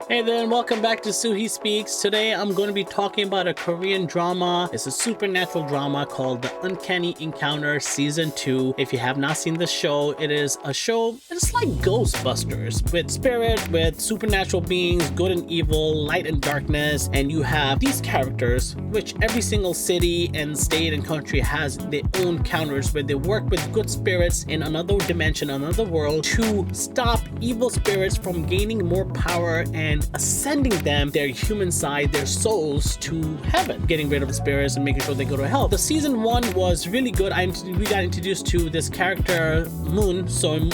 Hey there, and welcome back to Suhe Speaks. Today I'm going to be talking about a Korean drama. It's a supernatural drama called The Uncanny Encounter Season 2. If you have not seen the show, it is a show, it's like Ghostbusters with spirit, with supernatural beings, good and evil, light and darkness, and you have these characters, which every single city and state and country has their own counters where they work with good spirits in another dimension, another world, to stop evil spirits from gaining more power and ascending them, their human side, their souls, to heaven, getting rid of the spirits and making sure they go to hell. The season 1 was really good. We got introduced to this character Moon. Sorry,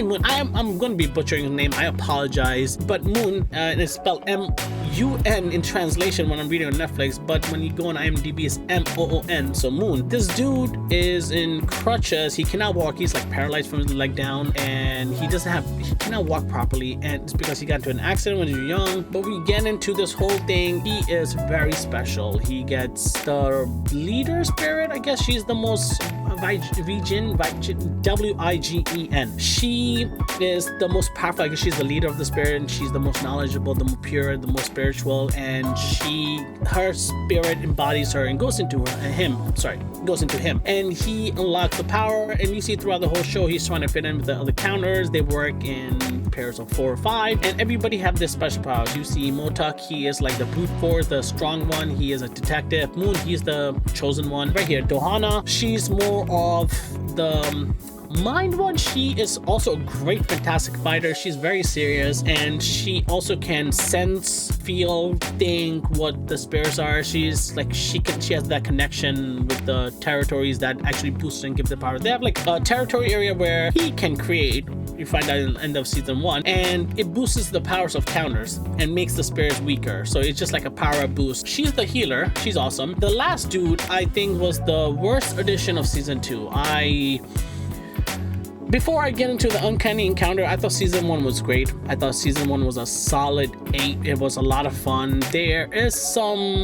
Moon. I'm going to be butchering his name. I apologize, but Moon, and it's spelled M-U-N in translation when I'm reading on Netflix, but when you go on IMDb, it's M-O-O-N. So Moon. This dude is in crutches. He cannot walk. He's like paralyzed from his leg down, and he cannot walk properly, and it's because he got into an accident when he was young. But we get into this whole thing. He is very special. He gets the leader spirit. I guess she's the most Wigen, W-I-G-E-N. She is the most powerful. I guess she's the leader of the spirit, and she's the most knowledgeable, the more pure, the most spiritual, and her spirit embodies her and goes into him, and he unlocks the power. And you see throughout the whole show, he's trying to fit in with the other counters. They work in pairs of 4 or 5, and everybody have their special powers. You see Motak, he is like the brute force, the strong one. He is a detective. Moon, he's the chosen one. Right here, Dohana, she's more of the mind one. She is also a great, fantastic fighter. She's very serious, and she also can sense, feel, think what the spirits are. She's like, she has that connection with the territories that actually boost and give the power. They have like a territory area where he can create. You find out in the end of season 1, and it boosts the powers of counters and makes the spirits weaker. So it's just like a power boost. She's the healer. She's awesome. The last dude, I think, was the worst edition of season 2. Before I get into the Uncanny Encounter, I thought season 1 was great. I thought season 1 was a solid 8. It was a lot of fun. There is some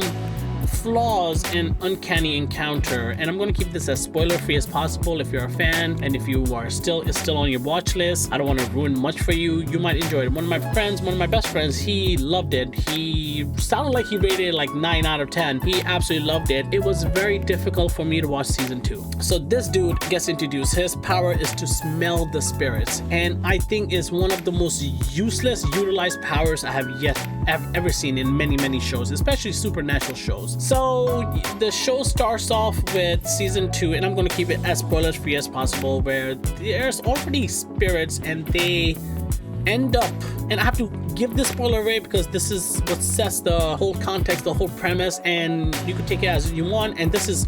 flaws in Uncanny Encounter, and I'm going to keep this as spoiler free as possible. If you're a fan and if you are still on your watch list, I don't want to ruin much for you. You might enjoy it. One of my best friends, he loved it. He sounded like he rated it like 9 out of 10. He absolutely loved it. It was very difficult for me to watch season 2. So this dude gets introduced. His power is to smell the spirits, and I think is one of the most useless utilized powers I have ever seen in many shows, especially supernatural shows. So the show starts off with season 2, and I'm going to keep it as spoilers free as possible, where there's already spirits and they end up, and I have to give this spoiler away because this is what sets the whole context, the whole premise, and you can take it as you want. And this is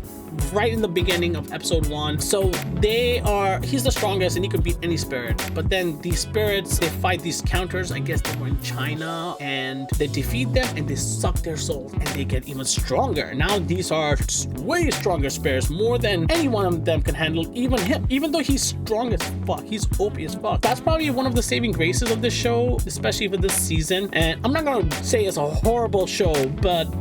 right in the beginning of episode 1. So he's the strongest and he could beat any spirit, but then these spirits, they fight these counters. I guess they were in China, and they defeat them and they suck their souls, and they get even stronger. Now these are way stronger spirits, more than any one of them can handle, even him, even though he's strong as fuck. He's OP as fuck. That's probably one of the saving graces of this show, especially for this season. And I'm not gonna say it's a horrible show, but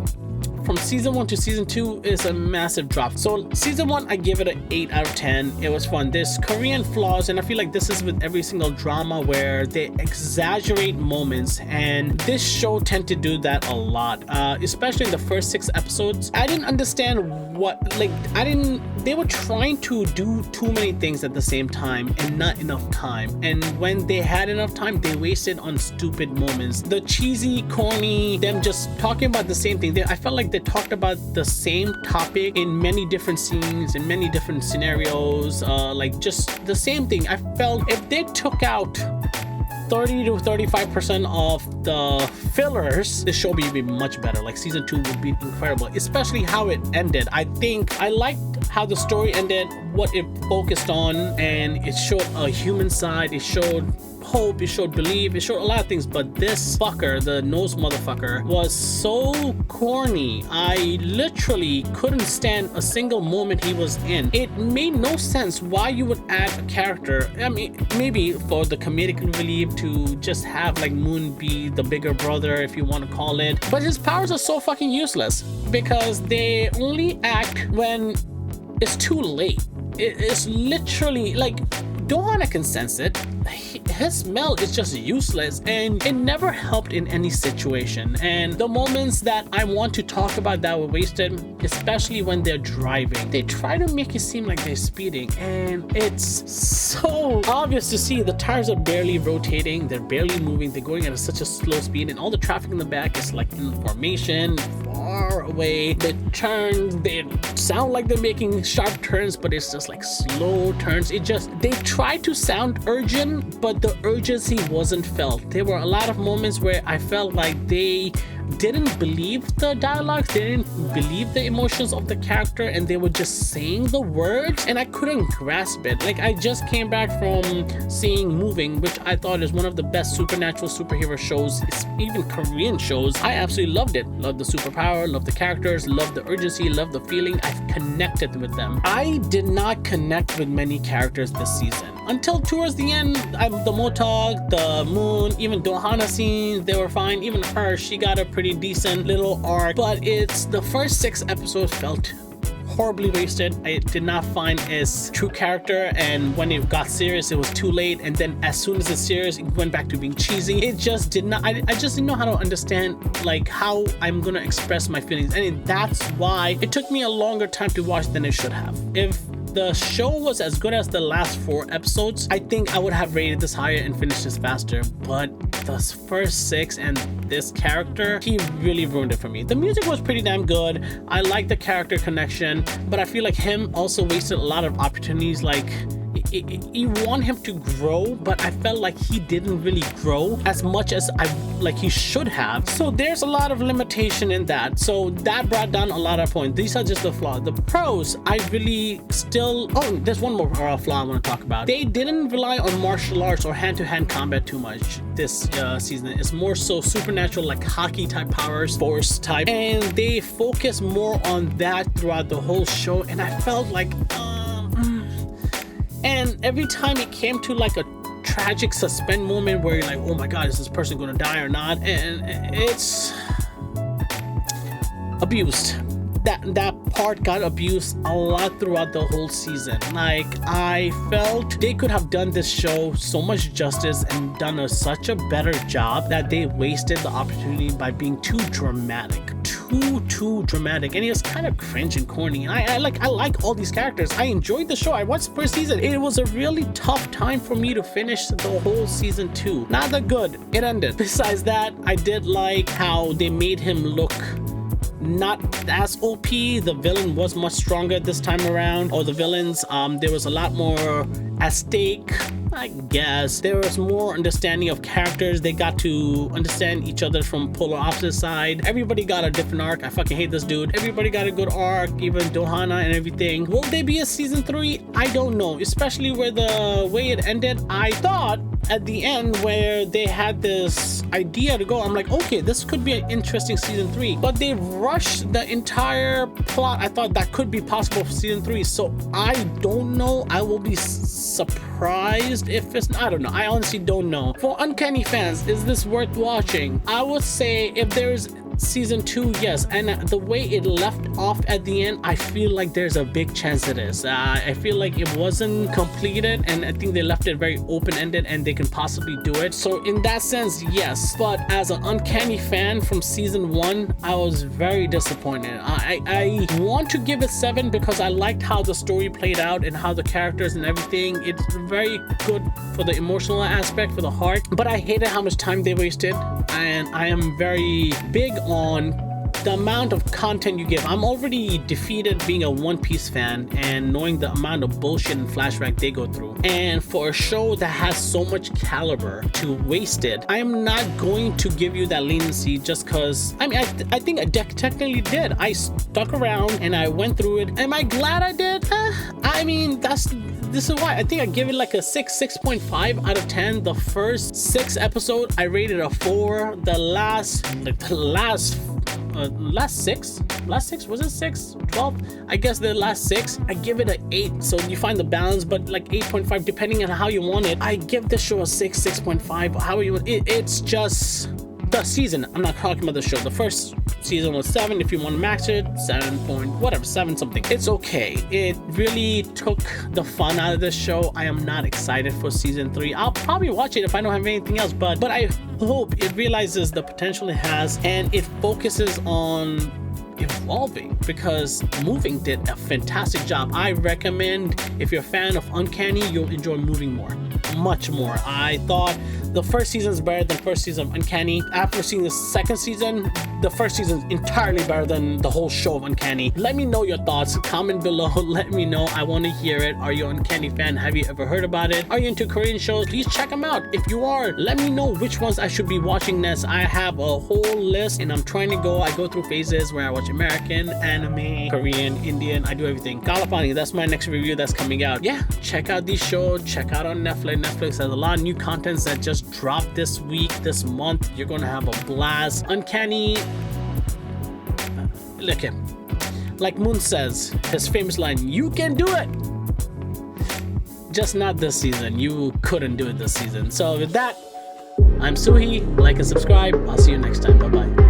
from season 1 to season 2 is a massive drop. So season 1, I give it an 8 out of 10. It was fun. There's Korean flaws, and I feel like this is with every single drama where they exaggerate moments, and this show tend to do that a lot, especially in the first 6 episodes. I didn't understand they were trying to do too many things at the same time and not enough time, and when they had enough time, they wasted on stupid moments. The cheesy, corny, them just talking about the same thing. I felt like they talked about the same topic in many different scenes, in many different scenarios, like just the same thing. I felt if they took out 30 to 35% of the fillers, this show would be much better. Like season 2 would be incredible, especially how it ended. I think I liked how the story ended, what it focused on, and it showed a human side. It showed hope, it showed belief, it showed a lot of things. But this fucker, the nose motherfucker, was so corny. I literally couldn't stand a single moment he was in. It made no sense why you would add a character. I mean, maybe for the comedic relief, to just have like Moon be the bigger brother, if you want to call it, but his powers are so fucking useless because they only act when it's too late. It is literally like Dohana can sense it. his smell is just useless and it never helped in any situation. And the moments that I want to talk about that were wasted, especially when they're driving, they try to make it seem like they're speeding, and it's so obvious to see the tires are barely rotating, they're barely moving, they're going at such a slow speed, and all the traffic in the back is like in formation far away. The turns, they sound like they're making sharp turns, but it's just like slow turns. They try to sound urgent, but the urgency wasn't felt. There were a lot of moments where I felt like they didn't believe the dialogues, they didn't believe the emotions of the character, and they were just saying the words, and I couldn't grasp it. Like, I just came back from seeing Moving, which I thought is one of the best supernatural superhero shows, even Korean shows. I absolutely loved it. Loved the superpower, loved the characters, loved the urgency, loved the feeling. I've connected with them. I did not connect with many characters this season until towards the end. The Motog, the Moon, even Dohana scenes, they were fine. Even her, she got a pretty decent little arc, but it's the first 6 episodes felt horribly wasted. I did not find his true character, and when it got serious, it was too late. And then as soon as it's serious, it went back to being cheesy. It just did not, I just didn't know how to understand like how I'm gonna express my feelings, and that's why it took me a longer time to watch than it should have. If the show was as good as the last 4 episodes, I think I would have rated this higher and finished this faster. But the first 6 and this character, he really ruined it for me. The music was pretty damn good. I like the character connection, but I feel like him also wasted a lot of opportunities. Like, you want him to grow, but I felt like he didn't really grow as much as he should have. So there's a lot of limitation in that. So that brought down a lot of points. These are just the flaws. The pros, I really still... Oh, there's one more flaw I want to talk about. They didn't rely on martial arts or hand-to-hand combat too much this season. It's more so supernatural, like hockey type powers, force type, and they focus more on that throughout the whole show. And I felt like and every time it came to like a tragic suspense moment where you're like, oh my god, is this person gonna die or not? And it's abused. That part got abused a lot throughout the whole season. Like, I felt they could have done this show so much justice and done such a better job that they wasted the opportunity by being too dramatic. Too dramatic, and it was kind of cringe and corny. And I like all these characters. I enjoyed the show. I watched the first season. It was a really tough time for me to finish the whole season 2. Not that good. It ended. Besides that, I did like how they made him look not as OP. The villain was much stronger this time around, or the villains, there was a lot more at stake. I guess there was more understanding of characters. They got to understand each other from polar opposite side. Everybody got a different arc. I fucking hate this dude. Everybody got a good arc, even Dohana and everything. Will there be a season 3? I don't know, especially where the way it ended. I thought at the end where they had this idea to go, I'm like, okay, this could be an interesting season 3, but they rushed the entire plot. I thought that could be possible for season 3, so I don't know. I will be surprised if it's, I don't know. I honestly don't know. For Uncanny fans, is this worth watching? I would say if there's season 2, yes, and the way it left off at the end, I feel like there's a big chance it is. I feel like it wasn't completed, and I think they left it very open-ended, and they can possibly do it. So in that sense, yes, but as an Uncanny fan from season 1, I was very disappointed. I want to give it 7 because I liked how the story played out and how the characters and everything. It's very good for the emotional aspect, for the heart, but I hated how much time they wasted, and I am very big on the amount of content you give. I'm already defeated being a One Piece fan and knowing the amount of bullshit and flashback they go through. And for a show that has so much caliber, to waste it, I'm not going to give you that leniency just because, I mean, I think I technically did. I stuck around and I went through it. Am I glad I did? I mean, this is why I think I give it like a 6.5 out of 10. The first 6 episodes, I rated a 4. The last 6, was it 6, 12? I guess the last 6, I give it an 8. So you find the balance, but like 8.5 depending on how you want it. I give this show a 6.5. How you want it? It's just The season, I'm not talking about the show. The first season was 7. If you want to max it, 7 point whatever, 7 something. It's okay. It really took the fun out of this show. I am not excited for season 3. I'll probably watch it if I don't have anything else, but I hope it realizes the potential it has and it focuses on evolving, because Moving did a fantastic job. I recommend, if you're a fan of Uncanny, you'll enjoy Moving more, much more. I thought the first season is better than first season of Uncanny. After seeing the second season, the first season is entirely better than the whole show of Uncanny. Let me know your thoughts. Comment below. Let me know. I want to hear it. Are you an Uncanny fan? Have you ever heard about it? Are you into Korean shows? Please check them out. If you are, let me know which ones I should be watching next. I have a whole list and I'm trying to go. I go through phases where I watch American, anime, Korean, Indian. I do everything. Kalapani, that's my next review that's coming out. Yeah, check out these shows. Check out on Netflix. Netflix has a lot of new contents that just dropped this week, this month. You're gonna have a blast. Uncanny, look him. Like Moon says, his famous line, "You can do it." Just not this season. You couldn't do it this season. So with that, I'm Suhe. Like and subscribe. I'll see you next time. Bye bye.